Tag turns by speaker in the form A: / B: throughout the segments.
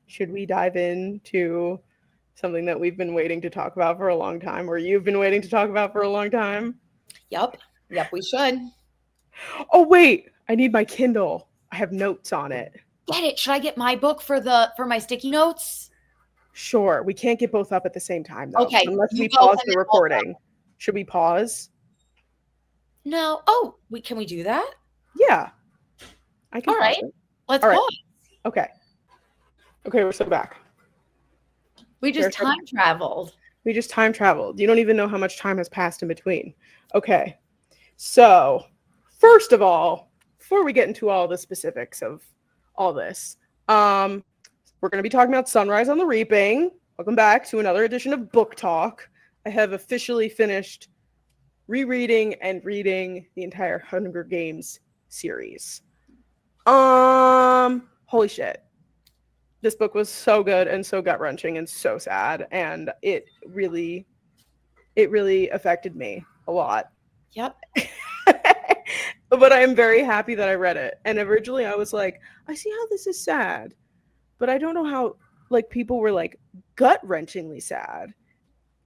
A: should we dive into something that we've been waiting to talk about for a long time, or you've been waiting to talk about for a long time?
B: Yep, we should.
A: Oh, wait, I need my Kindle. I have notes on it.
B: Get it. Should I get my book for my sticky notes?
A: Sure. We can't get both up at the same time, though.
B: Okay,
A: Unless
B: you
A: we
B: go
A: pause
B: and
A: the
B: then
A: recording. Should we pause?
B: No. Oh, can we do that?
A: Yeah. I can
B: All
A: pause
B: right.
A: it.
B: Let's
A: All right.
B: pause.
A: Okay. Okay, we're still back.
B: We just time traveled.
A: We just time traveled. You don't even know how much time has passed in between. Okay. So, first of all, before we get into all the specifics of all this, we're going to be talking about Sunrise on the Reaping. Welcome back to another edition of Book Talk. I have officially finished rereading and reading the entire Hunger Games series. Holy shit. This book was so good and so gut-wrenching and so sad, and it really affected me a lot.
B: Yep.
A: But I am very happy that I read it. And originally I was like, I see how this is sad, but I don't know how, like, people were like gut-wrenchingly sad.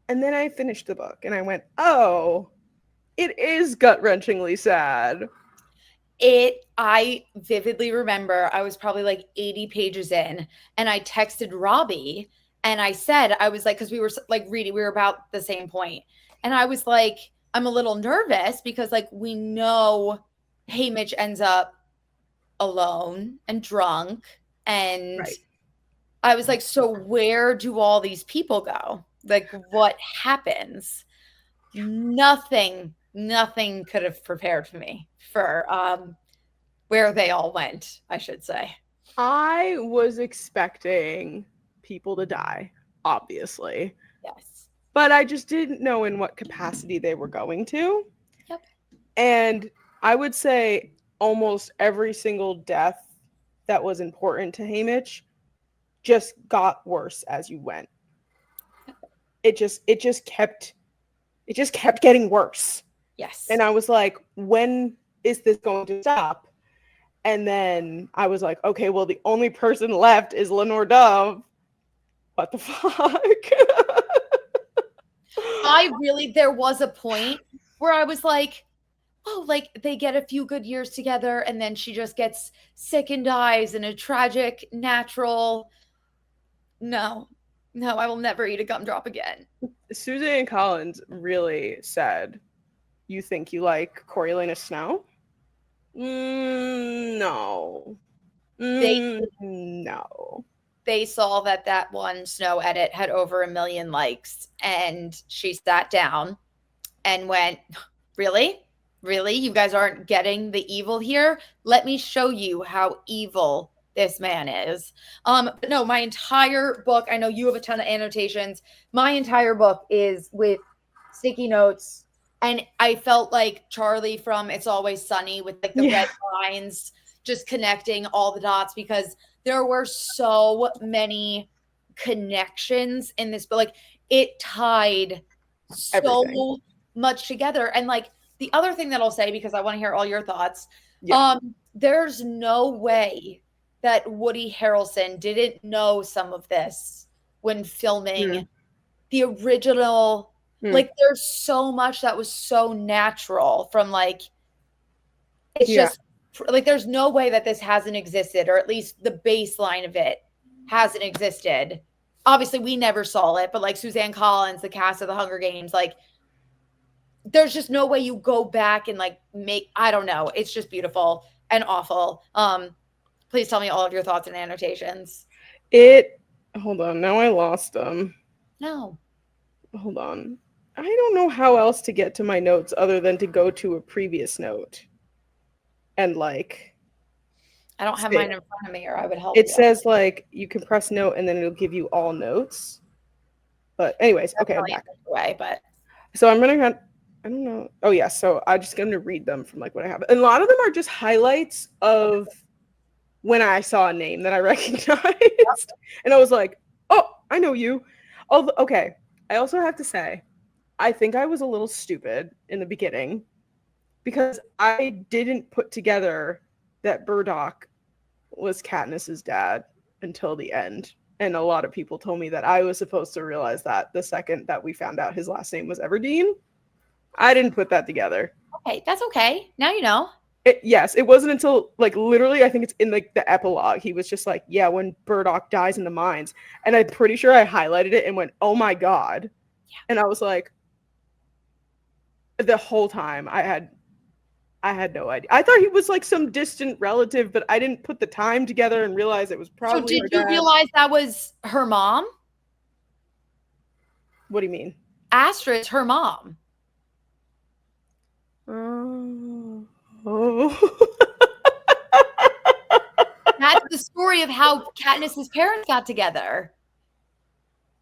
A: And then I finished the book and I went, oh, it is gut-wrenchingly sad.
B: I vividly remember I was probably like 80 pages in, and I texted Robbie and I said, I was like, because we were like reading, we were about the same point. And I was like, I'm a little nervous because like we know Haymitch ends up alone and drunk. And
A: Right.
B: I was like, so where do all these people go? Like, what happens? Nothing could have prepared for me for where they all went, I should say.
A: I was expecting people to die, obviously.
B: Yes.
A: But I just didn't know in what capacity they were going to.
B: Yep.
A: And I would say almost every single death that was important to Haymitch just got worse as you went. It just kept getting worse.
B: Yes.
A: And I was like, when is this going to stop? And then I was like, okay, well, the only person left is Lenore Dove. What the fuck?
B: There was a point where I was like, oh, like they get a few good years together and then she just gets sick and dies in a tragic, natural. No, I will never eat a gumdrop again.
A: Suzanne Collins really said, you think you like Coriolanus Snow? No. No.
B: They saw that one Snow edit had over 1 million likes, and she sat down and went, really? You guys aren't getting the evil here? Let me show you how evil this man is. But no, my entire book, I know you have a ton of annotations. My entire book is with sticky notes, and I felt like Charlie from It's Always Sunny with like the red lines, just connecting all the dots, because there were so many connections in this, but like it tied so much together. And like the other thing that I'll say, because I want to hear all your thoughts, there's no way that Woody Harrelson didn't know some of this when filming the original. Like there's so much that was so natural from like, it's just like, there's no way that this hasn't existed, or at least the baseline of it hasn't existed. Obviously we never saw it, but like Suzanne Collins, the cast of the Hunger Games, like there's just no way you go back and like I don't know. It's just beautiful and awful. Please tell me all of your thoughts and annotations.
A: Hold on. Now I lost them.
B: No.
A: Hold on. I don't know how else to get to my notes other than to go to a previous note. And like,
B: I don't have mine in front of me, or I would help you.
A: It says like you can press note and then it'll give you all notes. But anyways, okay, I'm back. So I'm gonna, I don't know. Oh yeah, so I'm just gonna read them from like what I have. And a lot of them are just highlights of when I saw a name that I recognized. And I was like, oh, I know you. Oh, okay. I also have to say, I think I was a little stupid in the beginning, because I didn't put together that Burdock was Katniss's dad until the end. And a lot of people told me that I was supposed to realize that the second that we found out his last name was Everdeen. I didn't put that together.
B: Okay, that's okay. Now you know.
A: Yes, it wasn't until like literally I think it's in like the epilogue. He was just like, yeah, when Burdock dies in the mines. And I'm pretty sure I highlighted it and went, oh my God.
B: Yeah.
A: And I was like, the whole time I had no idea. I thought he was like some distant relative, but I didn't put the time together and realize it was probably.
B: So did you realize that was her mom?
A: What do you mean?
B: Astrid's her mom.
A: Oh.
B: That's the story of how Katniss's parents got together.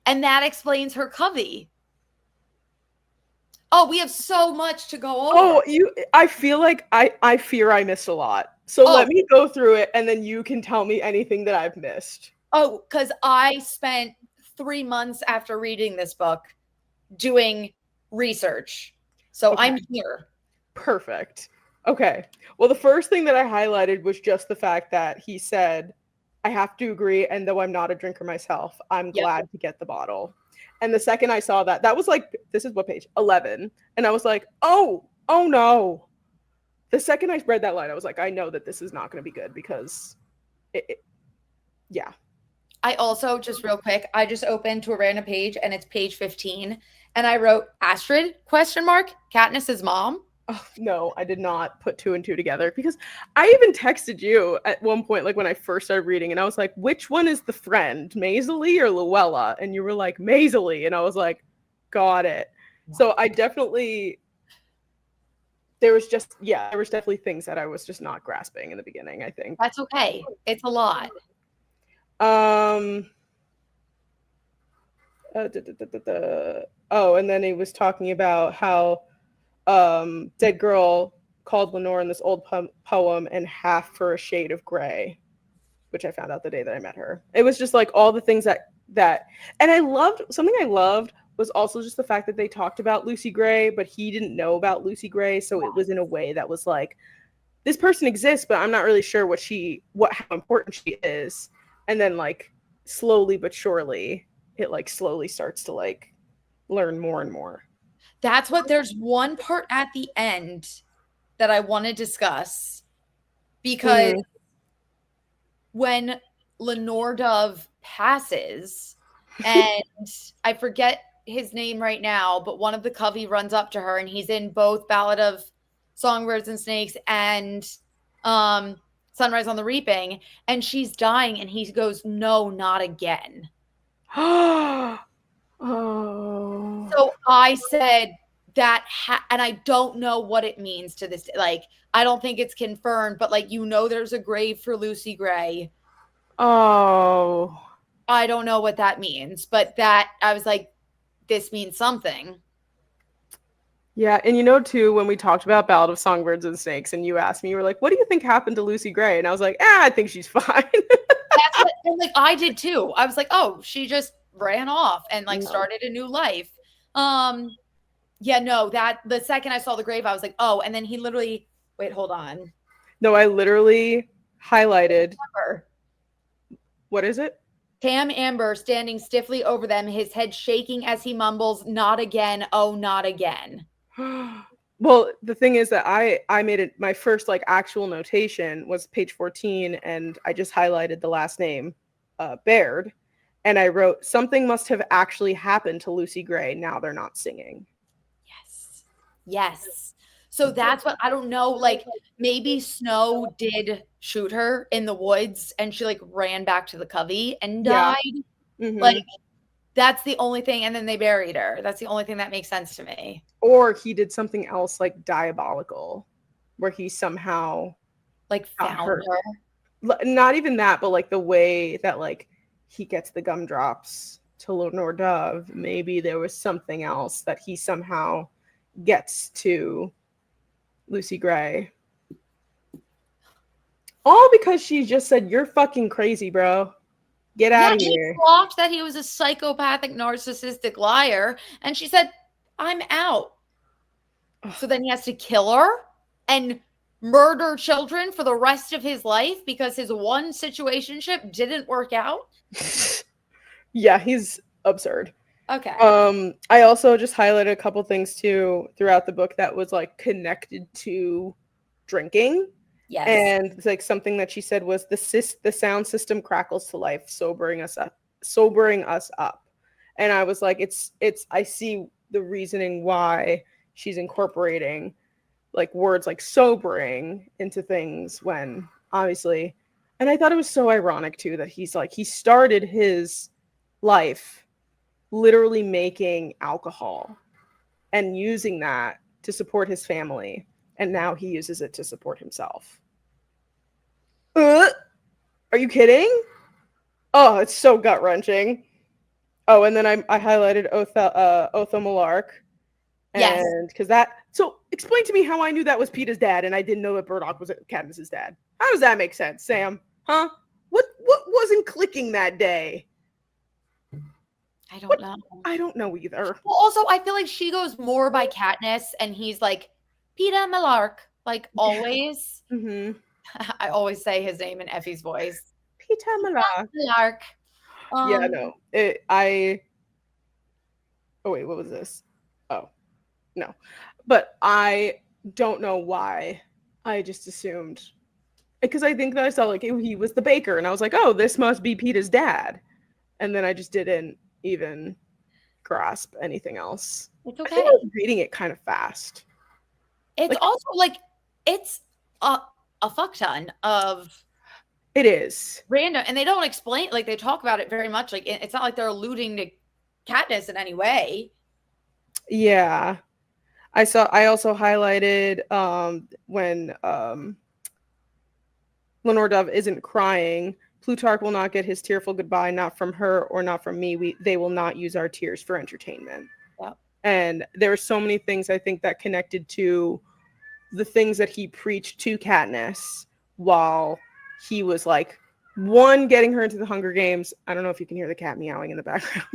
B: And that explains her covey. Oh, we have so much to go over.
A: Oh, I feel like I fear I missed a lot. So let me go through it and then you can tell me anything that I've missed.
B: Oh, because I spent 3 months after reading this book doing research. So okay. I'm here.
A: Perfect. Okay. Well, the first thing that I highlighted was just the fact that he said, I have to agree. And though I'm not a drinker myself, I'm glad to get the bottle. And the second I saw that, that was like, this is what page 11. And I was like, oh no. The second I read that line, I was like, I know that this is not going to be good because yeah.
B: I also, just real quick, I just opened to a random page and it's page 15. And I wrote Astrid, ? Katniss's mom.
A: Oh, no, I did not put 2 and 2 together because I even texted you at one point, like when I first started reading, and I was like, which one is the friend, Maisley or Luella? And you were like, Maisley. And I was like, got it. Wow. So I definitely, there was definitely things that I was just not grasping in the beginning, I think.
B: That's okay. It's a lot.
A: Oh, and then he was talking about how Dead Girl called Lenore in this old poem and half for a shade of gray, which I found out the day that I met her. It was just like all the things that and I loved was also just the fact that they talked about Lucy Gray, but he didn't know about Lucy Gray, so it was in a way that was like, this person exists, but I'm not really sure how important she is. And then like slowly but surely it like slowly starts to like learn more and more.
B: There's one part at the end that I want to discuss because when Lenore Dove passes, and I forget his name right now, but one of the covey runs up to her and he's in both Ballad of Songbirds and Snakes and Sunrise on the Reaping, and she's dying and he goes, no, not again.
A: Oh.
B: So I said that, and I don't know what it means to this. Like, I don't think it's confirmed, but like, there's a grave for Lucy Gray.
A: Oh.
B: I don't know what that means, but I was like, this means something.
A: Yeah, and too, when we talked about Ballad of Songbirds and Snakes, and you asked me, you were like, what do you think happened to Lucy Gray? And I was like, I think she's fine.
B: And like I did too. I was like, oh, she just ran off and like started a new life. The second I saw the grave, I was like, oh, and then he literally, wait, hold on.
A: No, I literally highlighted. What is it?
B: Tam Amber standing stiffly over them, his head shaking as he mumbles, not again, oh, not again.
A: Well, the thing is that I made it, my first like actual notation was page 14, and I just highlighted the last name, Baird, and I wrote, something must have actually happened to Lucy Gray. Now they're not singing.
B: Yes. So that's what, I don't know, like maybe Snow did shoot her in the woods and she like ran back to the covey and died. Yeah. Mm-hmm. Like that's the only thing. And then they buried her. That's the only thing that makes sense to me.
A: Or he did something else like diabolical where he somehow
B: like found her.
A: Not even that, but like the way that like he gets the gumdrops to Lenore Dove. Maybe there was something else that he somehow gets to Lucy Gray. All because she just said, you're fucking crazy, bro. Get out of here.
B: He blocked that he was a psychopathic, narcissistic liar. And she said, I'm out. So then he has to kill her and murder children for the rest of his life because his one situationship didn't work out.
A: Yeah, he's absurd.
B: Okay.
A: I also just highlighted a couple things too throughout the book that was like connected to drinking.
B: Yes.
A: And it's like something that she said was the sound system crackles to life, sobering us up. And I was like, it's I see the reasoning why she's incorporating like words like sobering into things when obviously, and I thought it was so ironic too that he's like he started his life literally making alcohol and using that to support his family, and now he uses it to support himself. Are you kidding? Oh, it's so gut wrenching. Oh, and then I highlighted Otho Malark,
B: Yes.
A: and because that. So explain to me how I knew that was Peeta's dad, and I didn't know that Burdock was Katniss's dad. How does that make sense, Sam? Huh? What wasn't clicking that day?
B: I don't know.
A: I don't know either.
B: Well, also, I feel like she goes more by Katniss, and he's like Peeta Malark, like always.
A: Mm-hmm.
B: I always say his name in Effie's voice.
A: Peeta Malark.
B: Malark.
A: Yeah, no. Oh wait, what was this? Oh, no. But I don't know why. I just assumed because I think that I saw like he was the baker, and I was like, oh, this must be Peeta's dad, and then I just didn't even grasp anything else.
B: It's
A: I
B: okay.
A: think I was reading it kind of fast.
B: It's
A: like,
B: also like it's a fuck ton of
A: it is
B: random, and they don't explain, like they talk about it very much. Like it's not like they're alluding to Katniss in any way.
A: Yeah. I also highlighted when Lenore Dove isn't crying. Plutarch will not get his tearful goodbye, not from her or not from me. They will not use our tears for entertainment.
B: Yep.
A: And there were so many things I think that connected to the things that he preached to Katniss while he was like, one, getting her into the Hunger Games. I don't know if you can hear the cat meowing in the background.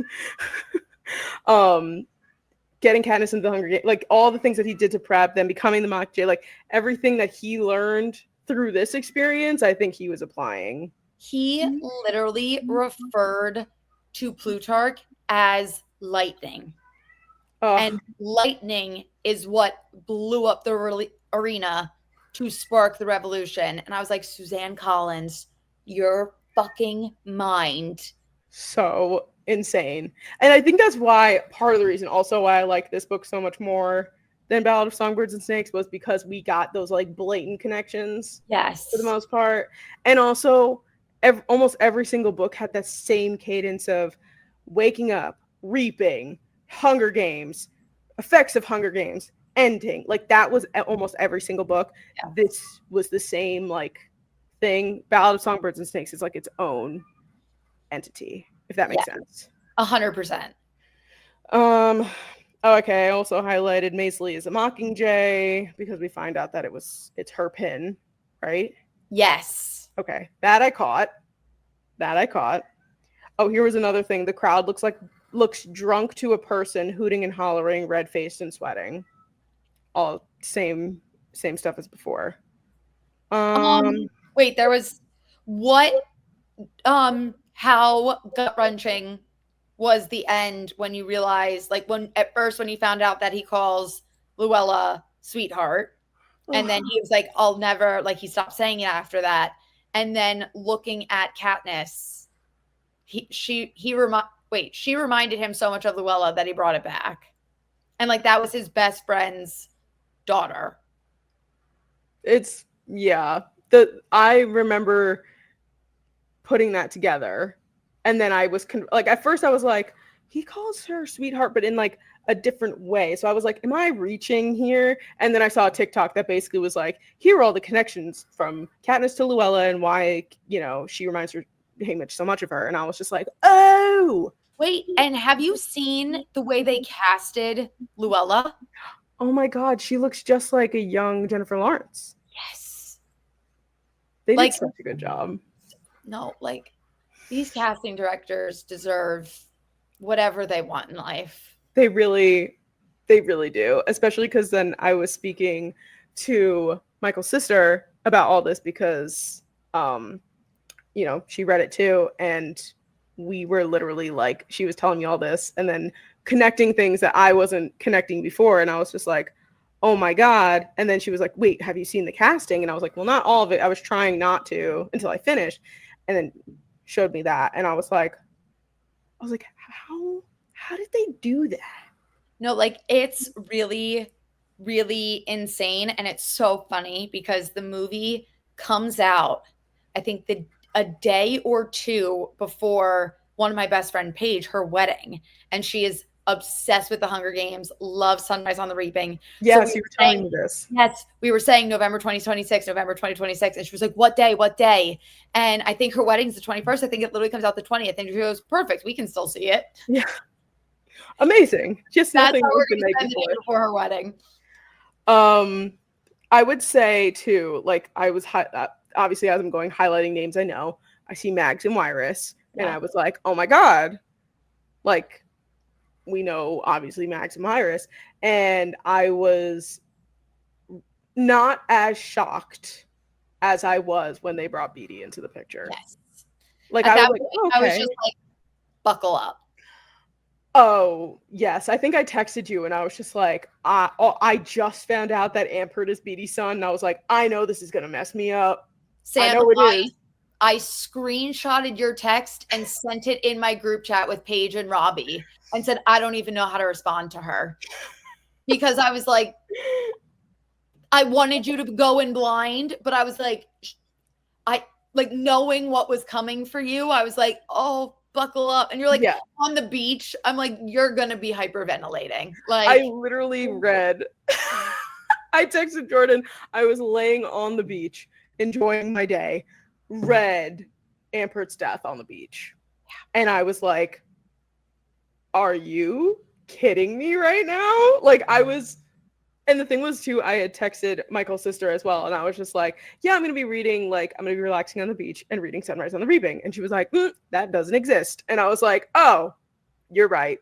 A: Getting Katniss into the Hunger Games, like all the things that he did to prep, then becoming the Mock J, like everything that he learned through this experience, I think he was applying.
B: He literally referred to Plutarch as lightning. And lightning is what blew up the arena to spark the revolution. And I was like, Suzanne Collins, your fucking mind.
A: So insane. And I think that's why part of the reason also why I like this book so much more than Ballad of Songbirds and Snakes was because we got those like blatant connections.
B: Yes.
A: For the most part. And also almost every single book had that same cadence of waking up, reaping, Hunger Games, effects of Hunger Games, ending. Like that was almost every single book. Yeah. This was the same like thing. Ballad of Songbirds and Snakes is like its own entity, if that makes sense.
B: 100%.
A: Okay, I also highlighted Maisley as a Mockingjay because we find out that it's her pin, right?
B: Yes.
A: Okay, that I caught. Oh, here was another thing. The crowd looks drunk to a person, hooting and hollering, red-faced and sweating. All same stuff as before.
B: Wait, there was what how gut-wrenching was the end when you realized, like when he found out that he calls Luella sweetheart, and then he was like, I'll never, like he stopped saying it after that. And then looking at Katniss, she reminded him so much of Luella that he brought it back. And like that was his best friend's daughter.
A: I remember putting that together, and then I was like, at first I was like, he calls her sweetheart, but in like a different way. So I was like, am I reaching here? And then I saw a TikTok that basically was like, here are all the connections from Katniss to Luella and why, she reminds her Haymitch so much of her. And I was just like, oh.
B: Wait, and have you seen the way they casted Luella?
A: Oh my God, she looks just like a young Jennifer Lawrence.
B: Yes.
A: They did such a good job.
B: No, like these casting directors deserve whatever they want in life.
A: They really do, especially because then I was speaking to Michael's sister about all this because she read it too, and we were literally like, she was telling me all this and then connecting things that I wasn't connecting before. And I was just like, oh my God. And then she was like, wait, have you seen the casting? And I was like, well, not all of it. I was trying not to until I finished. And then showed me that. And I was like, how did they do that?
B: No, like it's really, really insane. And it's so funny because the movie comes out, I think a day or two before one of my best friend Paige, her wedding. And she is obsessed with the Hunger Games, loves Sunrise on the Reaping.
A: Yes, you were telling me this.
B: Yes, we were saying November 2026, November 2026. And she was like, what day? What day? And I think her wedding's the 21st. I think it literally comes out the 20th. And she goes, perfect. We can still see it.
A: Yeah. Amazing. Just
B: That's
A: nothing
B: how we're
A: we
B: going to spend before her wedding.
A: I would say too, like I was obviously as I'm going highlighting names I know, I see Mags and Wyrus, and I was like, oh my God, like we know obviously Mags and Wyrus, and I was not as shocked as I was when they brought Beatty into the picture.
B: Yes.
A: Like I was like, okay.
B: I was just like, buckle up.
A: Oh, yes. I think I texted you and I was just like, I just found out that Ampert is Beatty's son. And I was like, I know this is going to mess me up.
B: Sam,
A: I know it is.
B: I screenshotted your text and sent it in my group chat with Paige and Robbie and said, I don't even know how to respond to her. Because I was like, I wanted you to go in blind, but I was like, knowing what was coming for you, I was like, oh, buckle up. And you're like, on the beach. I'm like, you're going to be hyperventilating. Like,
A: I literally read, I texted Jordyn, I was laying on the beach, enjoying my day, read Ampert's death on the beach. And I was like, are you kidding me right now? Like I was, and the thing was too, I had texted Michael's sister as well. And I was just like, yeah, I'm going to be reading, like, I'm going to be relaxing on the beach and reading Sunrise on the Reaping. And she was like, that doesn't exist. And I was like, oh, you're right.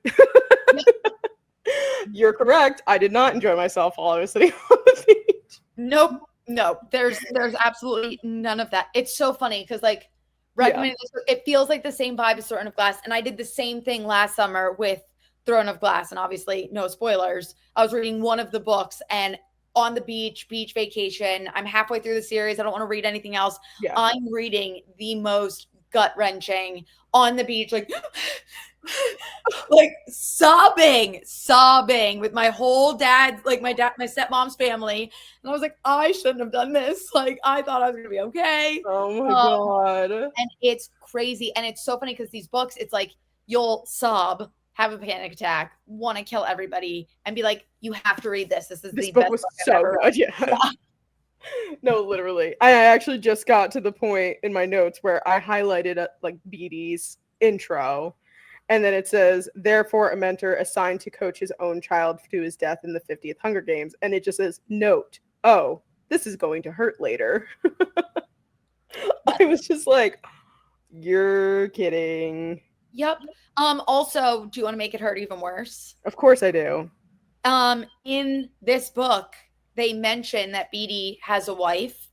A: You're correct. I did not enjoy myself while I was sitting on the beach.
B: Nope. No, there's absolutely none of that. It's so funny because like recommending this, it feels like the same vibe as Throne of Glass. And I did the same thing last summer with Throne of Glass, and obviously no spoilers. I was reading one of the books and on the beach vacation. I'm halfway through the series. I don't want to read anything else. Yeah. I'm reading the most gut-wrenching on the beach, like like sobbing with my whole dad's, like my stepmom's family. And I was like, I shouldn't have done this. Like I thought I was gonna be okay.
A: Oh my God.
B: And it's crazy. And it's so funny because these books, it's like you'll sob, have a panic attack, want to kill everybody, and be like, you have to read this. This is the best book
A: so good. Yeah. No, literally. I actually just got to the point in my notes where I highlighted like Beatty's intro, and then it says, therefore a mentor assigned to coach his own child to his death in the 50th Hunger Games. And it just says, note, oh, this is going to hurt later. I was just like, you're kidding.
B: Yep. Also, do you want to make it hurt even worse?
A: Of course I do.
B: In this book, they mention that Beatty has a wife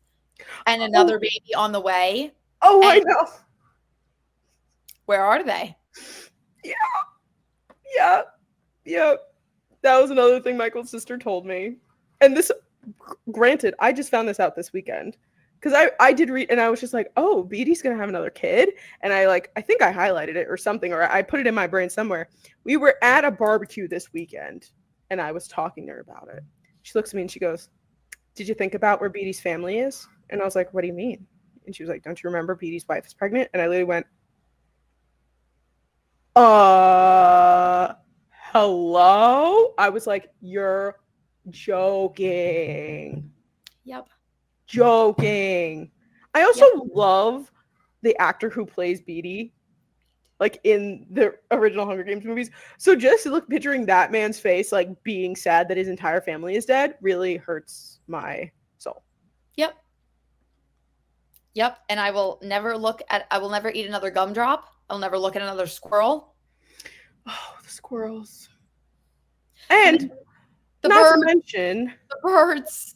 B: and another baby on the way.
A: Oh, I know.
B: Where are they?
A: Yeah. That was another thing Michael's sister told me. And this, granted, I just found this out this weekend. Because I did read, and I was just like, oh, Beatty's going to have another kid? And I think I highlighted it or something, or I put it in my brain somewhere. We were at a barbecue this weekend, and I was talking to her about it. She looks at me and she goes, did you think about where Beatty's family is? And I was like, what do you mean? And she was like, don't you remember Beatty's wife is pregnant? And I literally went, hello? I was like, you're joking.
B: Yep.
A: Joking. I also love the actor who plays Beatty, like in the original Hunger Games movies. So just picturing that man's face, like being sad that his entire family is dead, really hurts my soul.
B: Yep. And I will never eat another gumdrop. I'll never look at another squirrel.
A: Oh, the squirrels. And
B: the birds.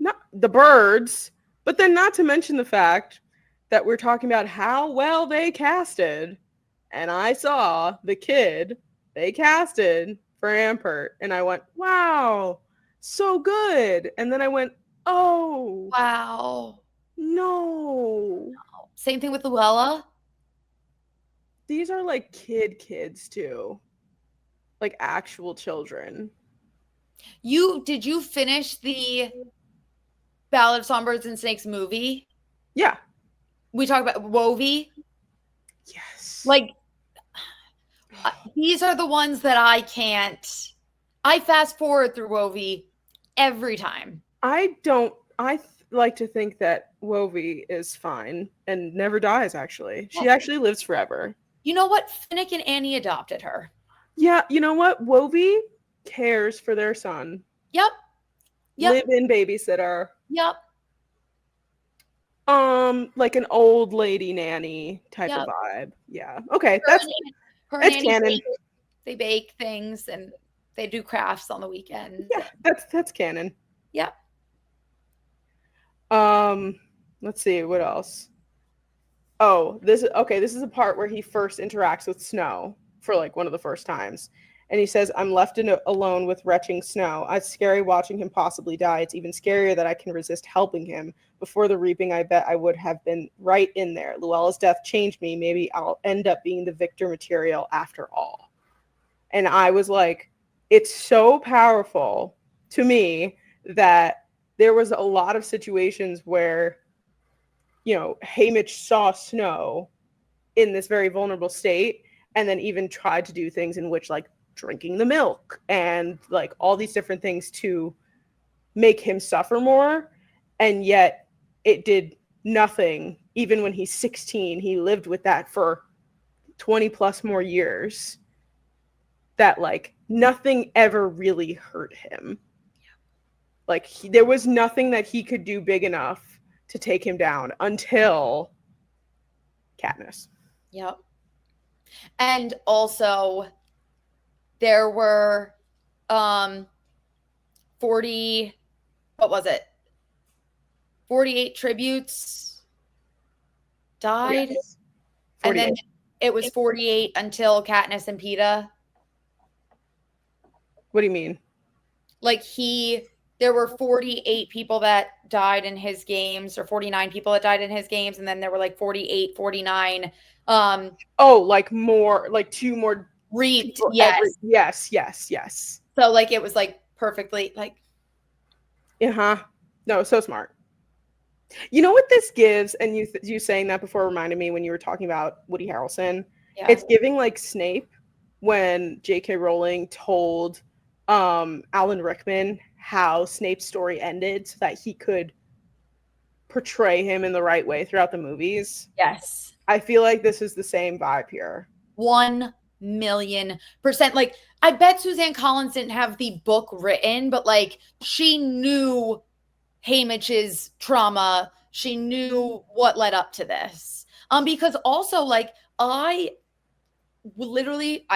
A: Not the birds, but then not to mention the fact that we're talking about how well they casted and I saw the kid they casted for Ampert, and I went, wow, so good. And then I went, oh,
B: wow.
A: no.
B: Same thing with Luella.
A: These are like kids too. Like actual children.
B: Did you finish the Ballad of Songbirds and Snakes movie?
A: Yeah.
B: We talk about Wovie.
A: Yes.
B: Like, these are the ones that I can't. I fast forward through Wovie every time.
A: I like to think that Wovie is fine and never dies, actually. She actually lives forever.
B: You know what? Finnick and Annie adopted her.
A: Yeah, you know what? Wovie cares for their son.
B: Yep.
A: Live-in babysitter.
B: Yep.
A: Like an old lady nanny type of vibe. Yeah. Okay, that's canon.
B: They bake things and they do crafts on the weekend.
A: Yeah, that's canon.
B: Yep.
A: Let's see what else. Oh, this is a part where he first interacts with Snow for like one of the first times. And he says, I'm left alone with retching Snow. It's scary watching him possibly die. It's even scarier that I can resist helping him. Before the reaping, I bet I would have been right in there. Luella's death changed me. Maybe I'll end up being the victor material after all. And I was like, it's so powerful to me that there was a lot of situations where, you know, Haymitch saw Snow in this very vulnerable state and then even tried to do things in which, like, drinking the milk and like all these different things to make him suffer more, and yet it did nothing. Even when he's 16, he lived with that for 20 plus more years, that like nothing ever really hurt him. Like there was nothing that he could do big enough to take him down until Katniss.
B: Yep. And also there were 48 tributes died. Yes. And then it was 48 until Katniss and Peeta.
A: What do you mean?
B: Like there were 48 people that died in his games, or 49 people that died in his games, and then there were like 48, 49.
A: Like more, like two more
B: reaped. Yes.
A: Yes.
B: So like it was like perfectly like.
A: No, so smart. You know what this gives, and you saying that before reminded me when you were talking about Woody Harrelson. Yeah. It's giving like Snape when J.K. Rowling told Alan Rickman how Snape's story ended so that he could portray him in the right way throughout the movies.
B: Yes.
A: I feel like this is the same vibe here.
B: 1,000,000%. Like, I bet Suzanne Collins didn't have the book written, but like she knew Haymitch's trauma. She knew what led up to this. Because also like I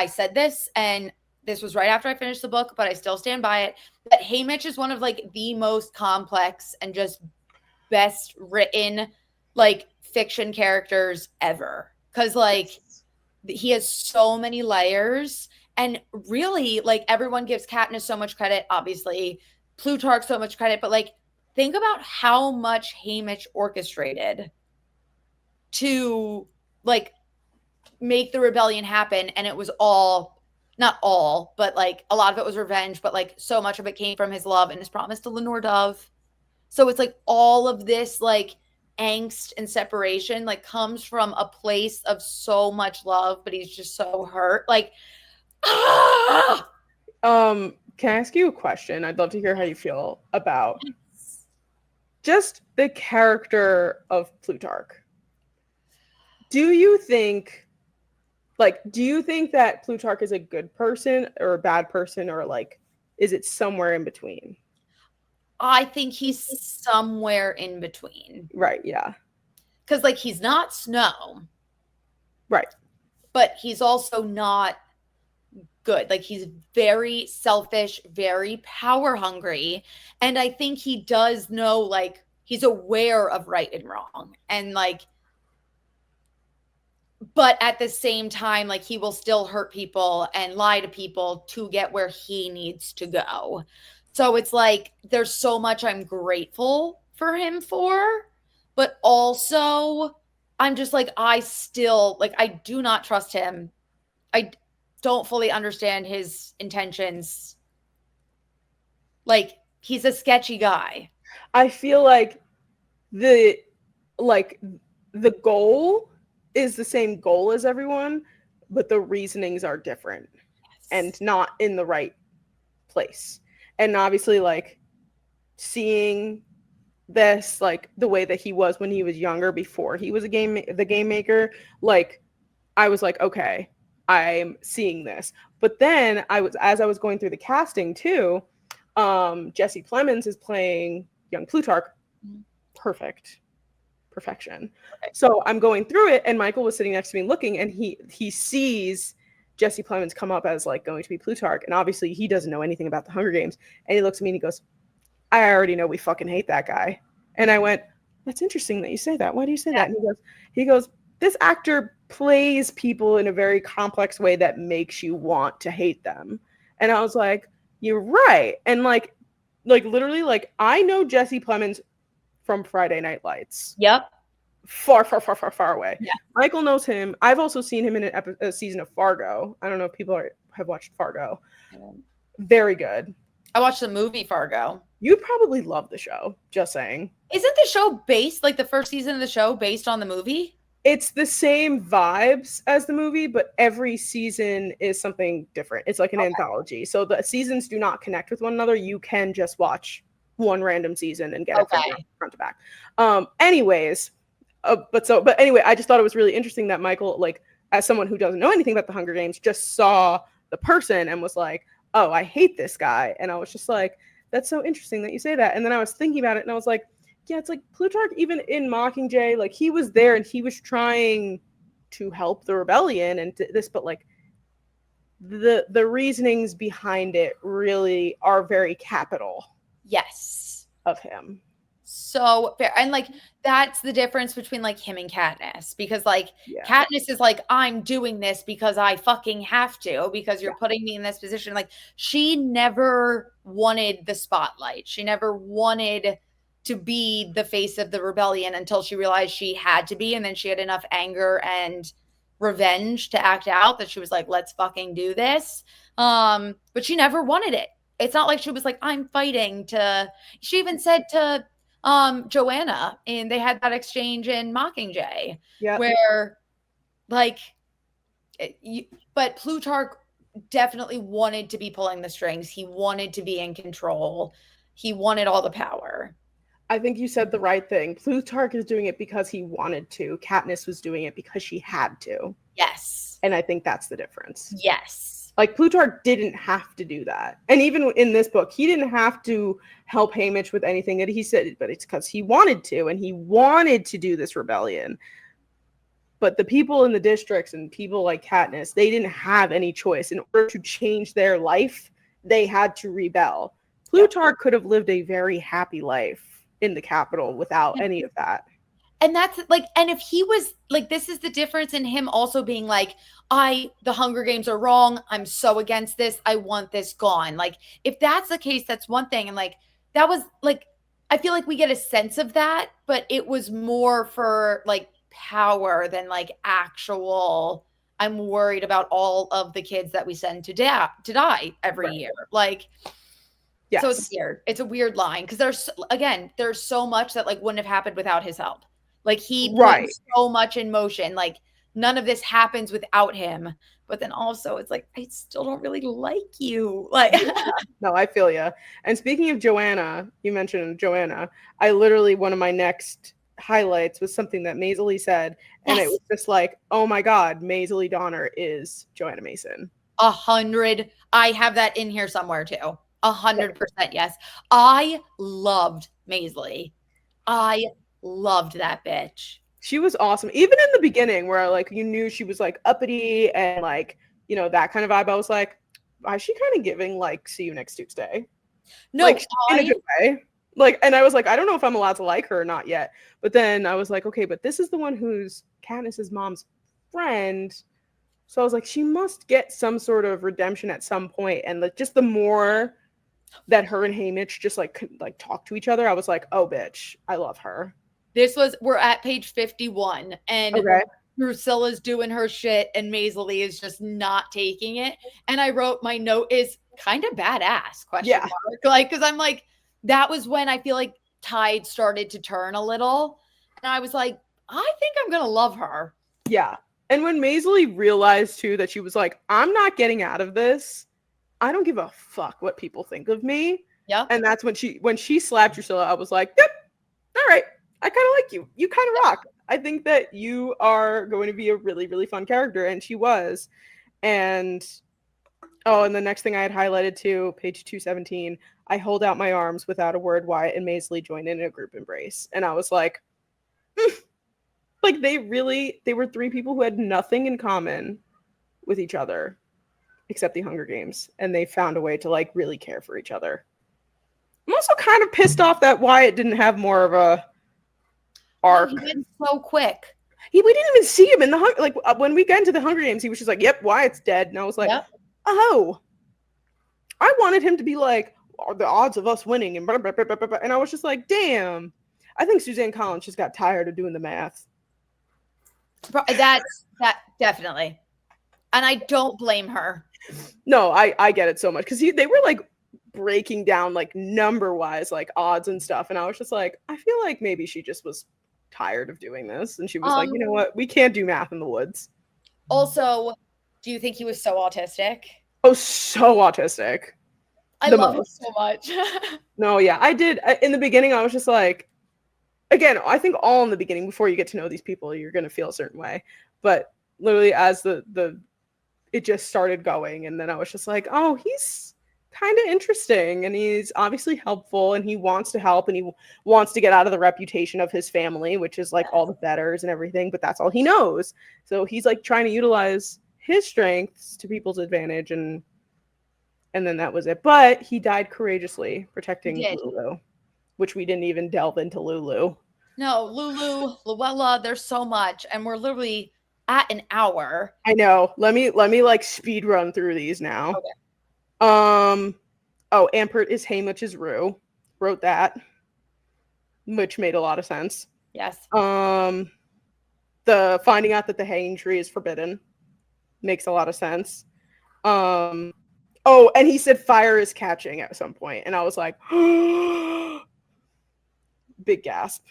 B: said this, and this was right after I finished the book, but I still stand by it, that Haymitch is one of like the most complex and just best written like fiction characters ever. Cause like he has so many layers, and really like everyone gives Katniss so much credit, obviously Plutarch so much credit, but like think about how much Haymitch orchestrated to like make the rebellion happen. And it was all, not all, but like a lot of it was revenge, but like so much of it came from his love and his promise to Lenore Dove. So it's like all of this like angst and separation like comes from a place of so much love, but he's just so hurt. Like,
A: can I ask you a question? I'd love to hear how you feel about just the character of Plutarch. Do you think that Plutarch is a good person or a bad person, or like, is it somewhere in between?
B: I think he's somewhere in between.
A: Right, yeah.
B: Because like he's not Snow.
A: Right.
B: But he's also not good. Like he's very selfish, very power hungry. And I think he does know, like, he's aware of right and wrong. And like, But at the same time, like, he will still hurt people and lie to people to get where he needs to go. So it's like there's so much I'm grateful for him for, but also I'm just like, I still, like, I do not trust him. I don't fully understand his intentions. Like, he's a sketchy guy.
A: I feel like the goal is the same goal as everyone, but the reasonings are different and not in the right place. And obviously, like, seeing this, like, the way that he was when he was younger, before he was the game maker, like, I was like, okay, I'm seeing this. But then as I was going through the casting too, Jesse Plemons is playing young Plutarch. Perfection. So I'm going through it, and Michael was sitting next to me looking, and he sees Jesse Plemons come up as, like, going to be Plutarch, and obviously he doesn't know anything about the Hunger Games, and he looks at me and he goes, I already know we fucking hate that guy. And I went, that's interesting that you say that. Why do you say that? And he goes, this actor plays people in a very complex way that makes you want to hate them. And I was like, you're right. And like literally, like, I know Jesse Plemons from Friday Night Lights.
B: Yep.
A: Far away.
B: Yeah.
A: Michael knows him. I've also seen him in a season of Fargo. I don't know if people have watched Fargo. Very good.
B: I watched the movie Fargo.
A: You'd probably love the show. Just saying.
B: Isn't the show based, like, the first season of the show based on the movie?
A: It's the same vibes as the movie, but every season is something different. It's like an anthology. So the seasons do not connect with one another. You can just watch one random season and get it from front to back. Anyways, but anyway, I just thought it was really interesting that Michael, like, as someone who doesn't know anything about the Hunger Games, just saw the person and was like, oh, I hate this guy. And I was just like, that's so interesting that you say that. And then I was thinking about it, and I was like, yeah, it's like Plutarch, even in Mockingjay, like, he was there and he was trying to help the rebellion and this, but like the reasonings behind it really are very capital.
B: Yes.
A: Of him.
B: So fair. And like, that's the difference between, like, him and Katniss, because, like, Katniss is like, I'm doing this because I fucking have to, because you're putting me in this position. Like, she never wanted the spotlight. She never wanted to be the face of the rebellion until she realized she had to be. And then she had enough anger and revenge to act out that she was like, let's fucking do this. But she never wanted it. It's not like she was like, I'm fighting to, she even said to Joanna, and they had that exchange in Mockingjay, where, like, but Plutarch definitely wanted to be pulling the strings. He wanted to be in control. He wanted all the power.
A: I think you said the right thing. Plutarch is doing it because he wanted to. Katniss was doing it because she had to.
B: Yes.
A: And I think that's the difference.
B: Yes.
A: Like, Plutarch didn't have to do that. And even in this book, he didn't have to help Haymitch with anything that he said, but it's because he wanted to, and he wanted to do this rebellion. But the people in the districts and people like Katniss, they didn't have any choice. In order to change their life, they had to rebel. Plutarch could have lived a very happy life in the capital without any of that.
B: And that's like, and if he was like, this is the difference in him also being like, the Hunger Games are wrong. I'm so against this. I want this gone. Like, if that's the case, that's one thing. And like, that was like, I feel like we get a sense of that, but it was more for like power than like actual, I'm worried about all of the kids that we send to die every year. Like, yes. So it's weird. It's a weird line. Cause there's so much that like wouldn't have happened without his help. Like, he put so much in motion. Like, none of this happens without him. But then also it's like, I still don't really like you. Like,
A: no, I feel you. And speaking of Joanna, you mentioned Joanna. I literally, one of my next highlights was something that Maisie said. And it was just like, oh my God, Maisie Donner is Joanna Mason.
B: 100. I have that in here somewhere too. 100%. Yes. I loved Maisie. I loved that bitch.
A: She was awesome. Even in the beginning where like you knew she was like uppity and like, you know, that kind of vibe. I was like, why is she kind of giving like see you next Tuesday?
B: No,
A: like, in a good way. Like, and I was like, I don't know if I'm allowed to like her or not yet. But then I was like, okay, but this is the one who's Katniss's mom's friend. So I was like, she must get some sort of redemption at some point. And like, just the more that her and Haymitch just like talk to each other, I was like, oh, bitch, I love her.
B: We're at page 51, and
A: okay.
B: Drusilla's doing her shit, and Maisley is just not taking it. And I wrote, my note is kind of badass, question mark. Like, because I'm like, that was when I feel like tide started to turn a little. And I was like, I think I'm going to love her.
A: Yeah. And when Maisley realized, too, that she was like, I'm not getting out of this. I don't give a fuck what people think of me.
B: Yeah.
A: And that's when she slapped Drusilla, I was like, yep, all right. I kind of like you. You kind of rock. I think that you are going to be a really, really fun character. And she was. And, and the next thing I had highlighted too, page 217, I hold out my arms without a word. Wyatt and Maisley join in a group embrace. And I was like, like they were three people who had nothing in common with each other except the Hunger Games. And they found a way to like really care for each other. I'm also kind of pissed off that Wyatt didn't have more of a arc.
B: He went so quick.
A: We didn't even see him in the when we got into the Hunger Games, he was just like, yep, Wyatt's dead. And I was like, oh, I wanted him to be like, the odds of us winning and blah, blah, blah, blah, blah. And I was just like, damn. I think Suzanne Collins just got tired of doing the math.
B: That definitely. And I don't blame her.
A: No, I get it so much because they were like breaking down like number wise like odds and stuff, and I was just like, I feel like maybe she just was tired of doing this, and she was like, you know what, we can't do math in the woods.
B: Also, do you think he was so autistic?
A: Oh, so autistic.
B: I love him so much.
A: No, yeah, I did. In the beginning, I was just like, again, I think all in the beginning, before you get to know these people, you're gonna feel a certain way. But literally, as it just started going, and then I was just like, oh, he's kind of interesting, and he's obviously helpful, and he wants to help, and he wants to get out of the reputation of his family, which is like all the betters and everything, but that's all he knows. So he's like trying to utilize his strengths to people's advantage, and then that was it. But he died courageously protecting Lulu, which we didn't even delve into Lulu.
B: No, Lulu, Luella, there's so much, and we're literally at an hour.
A: I know. Let me like speed run through these now.
B: Okay.
A: Ampert is Haymitch's Rue. Wrote that, which made a lot of sense.
B: Yes.
A: The finding out that the hanging tree is forbidden makes a lot of sense. And he said fire is catching at some point, and I was like, big gasp.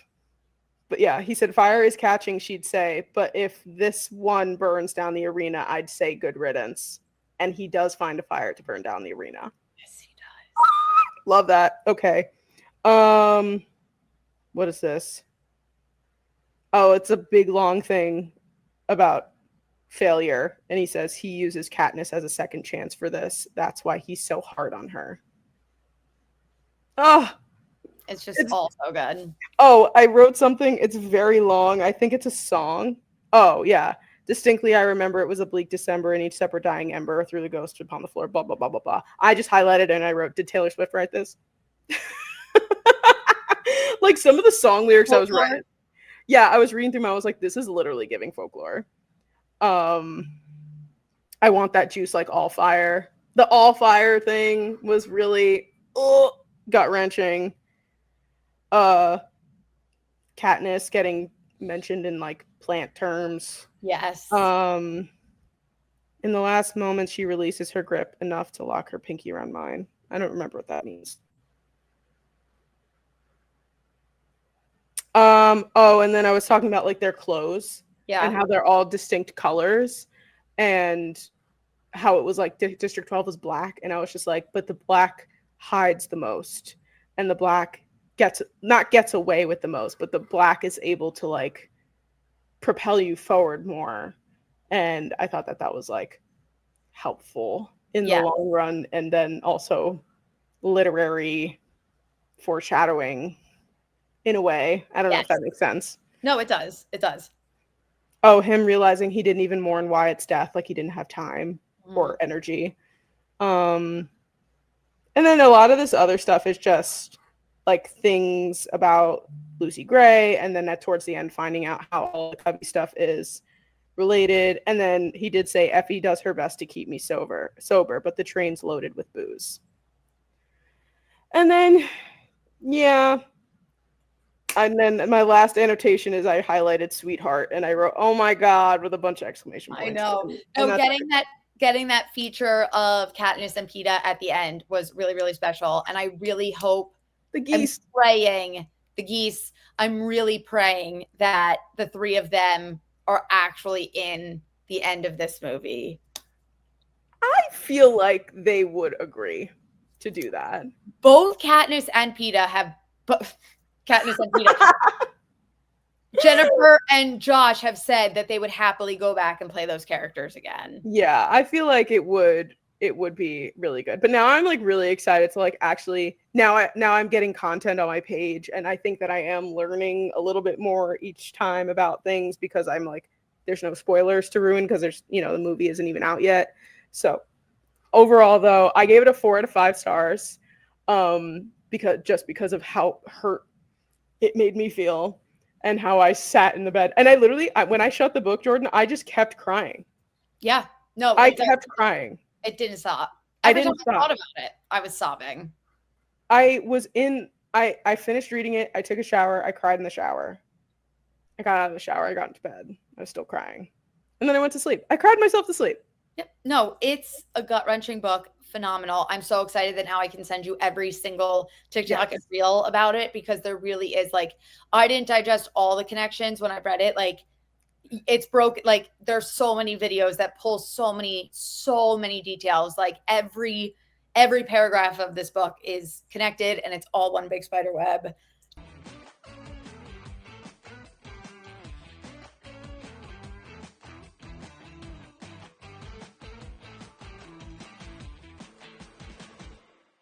A: But yeah, he said fire is catching, she'd say, but if this one burns down the arena, I'd say good riddance. And he does find a fire to burn down the arena.
B: Yes, he does.
A: Love that. Okay. What is this? Oh, it's a big long thing about failure. And he says he uses Katniss as a second chance for this. That's why he's so hard on her. Oh,
B: it's all so good.
A: Oh, I wrote something. It's very long. I think it's a song. Oh, yeah. Distinctly, I remember it was a bleak December, and each separate dying ember threw the ghost upon the floor, blah, blah, blah, blah, blah. I just highlighted it, and I wrote, did Taylor Swift write this? Like, some of the song lyrics folklore? I was writing. Yeah, I was reading through them. I was like, this is literally giving folklore. I want that juice like all fire. The all fire thing was really gut-wrenching. Katniss getting mentioned in like plant terms.
B: Yes.
A: In the last moment, she releases her grip enough to lock her pinky around mine. I don't remember what that means. And then I was talking about like their clothes.
B: Yeah.
A: And how they're all distinct colors, and how it was like District 12 was black, and I was just like, but the black hides the most, and the black gets away with the most, but the black is able to like propel you forward more. And I thought that was like helpful in the long run, and then also literary foreshadowing in a way. I don't know if that makes sense.
B: No, it does. It does.
A: Oh, him realizing he didn't even mourn Wyatt's death, like he didn't have time or energy. And then a lot of this other stuff is just like things about Lucy Gray, and then towards the end finding out how all the Cubby stuff is related. And then he did say Effie does her best to keep me sober, but the train's loaded with booze. And then, yeah. And then my last annotation is I highlighted sweetheart and I wrote, oh my God, with a bunch of exclamation points.
B: I know. No, getting that feature of Katniss and Peeta at the end was really, really special. And I really hope
A: the geese.
B: I'm really praying that the three of them are actually in the end of this movie.
A: I feel like they would agree to do that.
B: Both Katniss and Peeta have Katniss and Peeta. Jennifer and Josh have said that they would happily go back and play those characters again.
A: Yeah, I feel like it would be really good. But now I'm like really excited to like actually now I'm getting content on my page, and I think that I am learning a little bit more each time about things because I'm like there's no spoilers to ruin because there's the movie isn't even out yet. So overall though, I gave it a 4 out of 5 stars because of how hurt it made me feel. And how I sat in the bed. And I literally, when I shut the book, Jordyn, I just kept crying.
B: Yeah. No.
A: I kept crying.
B: It didn't stop.
A: I didn't stop.
B: I thought about it, I was sobbing.
A: I finished reading it. I took a shower. I cried in the shower. I got out of the shower. I got into bed. I was still crying. And then I went to sleep. I cried myself to sleep.
B: Yep. No, it's a gut-wrenching book. Phenomenal. I'm so excited that now I can send you every single TikTok and reel about it because there really is like, I didn't digest all the connections when I read it. Like it's broke. Like there's so many videos that pull so many details. Like every paragraph of this book is connected and it's all one big spider web.